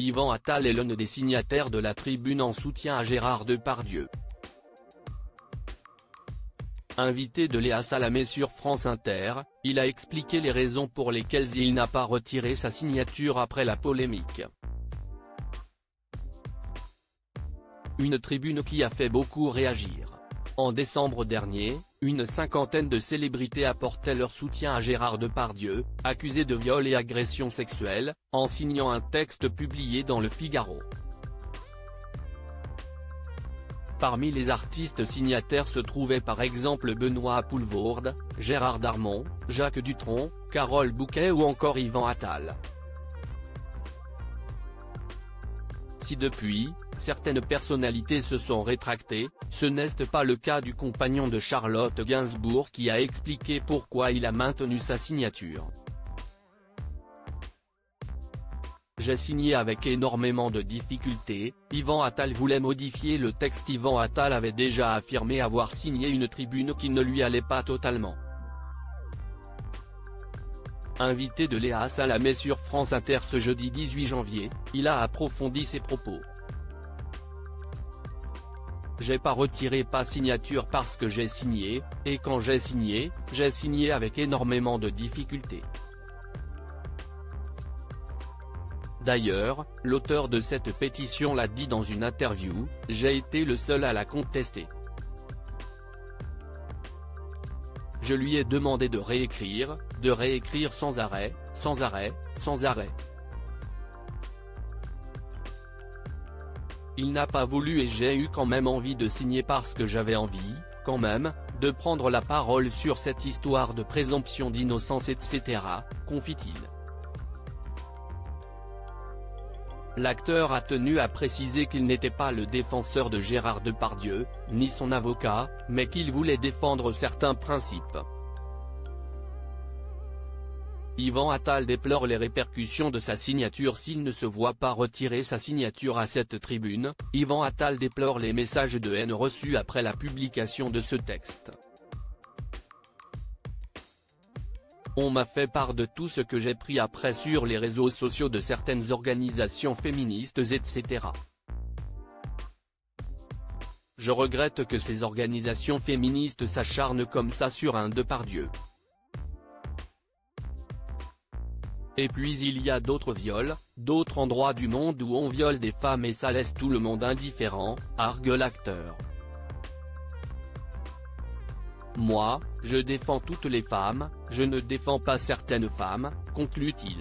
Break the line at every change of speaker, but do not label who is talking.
Yvan Attal est l'un des signataires de la tribune en soutien à Gérard Depardieu. Invité de Léa Salamé sur France Inter, il a expliqué les raisons pour lesquelles il n'a pas retiré sa signature après la polémique. Une tribune qui a fait beaucoup réagir. En décembre dernier, une cinquantaine de célébrités apportaient leur soutien à Gérard Depardieu, accusé de viol et agression sexuelle, en signant un texte publié dans Le Figaro. Parmi les artistes signataires se trouvaient par exemple Benoît Poelvoorde, Gérard Darmon, Jacques Dutronc, Carole Bouquet ou encore Yvan Attal. Si depuis, certaines personnalités se sont rétractées, ce n'est pas le cas du compagnon de Charlotte Gainsbourg qui a expliqué pourquoi il a maintenu sa signature. J'ai signé avec énormément de difficultés. Yvan Attal voulait modifier le texte. Yvan Attal avait déjà affirmé avoir signé une tribune qui ne lui allait pas totalement. Invité de Léa Salamé sur France Inter ce jeudi 18 janvier, il a approfondi ses propos. J'ai pas retiré pas signature parce que j'ai signé, et quand j'ai signé avec énormément de difficultés. D'ailleurs, l'auteur de cette pétition l'a dit dans une interview, j'ai été le seul à la contester. Je lui ai demandé de réécrire sans arrêt, sans arrêt, sans arrêt. Il n'a pas voulu et j'ai eu quand même envie de signer parce que j'avais envie, quand même, de prendre la parole sur cette histoire de présomption d'innocence etc., confie-t-il. L'acteur a tenu à préciser qu'il n'était pas le défenseur de Gérard Depardieu, ni son avocat, mais qu'il voulait défendre certains principes. Yvan Attal déplore les répercussions de sa signature s'il ne se voit pas retirer sa signature à cette tribune. Yvan Attal déplore les messages de haine reçus après la publication de ce texte. On m'a fait part de tout ce que j'ai pris après sur les réseaux sociaux de certaines organisations féministes etc. Je regrette que ces organisations féministes s'acharnent comme ça sur un Depardieu. Et puis il y a d'autres viols, d'autres endroits du monde où on viole des femmes et ça laisse tout le monde indifférent, argue l'acteur. Moi, je défends toutes les femmes, je ne défends pas certaines femmes, conclut-il.